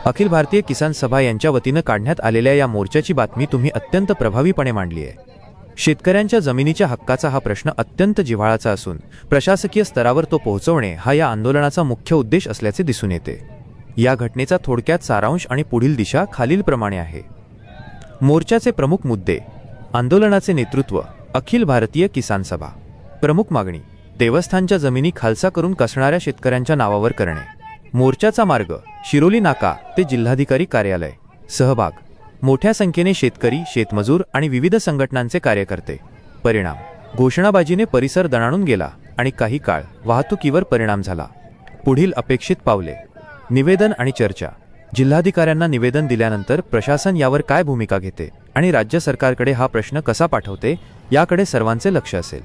अखिल भारतीय किसान सभा यांच्या वतीनं काढण्यात आलेल्या या मोर्चाची बातमी तुम्ही अत्यंत प्रभावीपणे मांडली आहे। शेतकऱ्यांच्या जमिनीच्या हक्काचा हा प्रश्न अत्यंत जिव्हाळाचा असून प्रशासकीय स्तरावर तो पोहोचवणे हा या आंदोलनाचा मुख्य उद्देश असल्याचे दिसून येते। या घटनेचा थोडक्यात सारांश आणि पुढील दिशा खालीलप्रमाणे आहे। मोर्चाचे प्रमुख मुद्दे। आंदोलनाचे नेतृत्व अखिल भारतीय किसान सभा। प्रमुख मागणी देवस्थानच्या जमिनी खालसा करून कसणाऱ्या शेतकऱ्यांच्या नावावर करणे। मोर्चाचा मार्ग शिरोली नाका ते जिल्हाधिकारी कार्यालय। सहभाग मोठ्या संख्येने शेतकरी, शेतमजूर आणि विविध संघटनांचे कार्यकर्ते। परिणाम घोषणाबाजीने परिसर दणाणून गेला आणि काही काळ वाहतुकीवर परिणाम झाला। पुढील अपेक्षित पावले। निवेदन आणि चर्चा। जिल्हाधिकाऱ्यांना निवेदन दिल्यानंतर प्रशासन यावर काय भूमिका घेते आणि राज्य सरकारकडे हा प्रश्न कसा पाठवते याकडे सर्वांचे लक्ष असेल।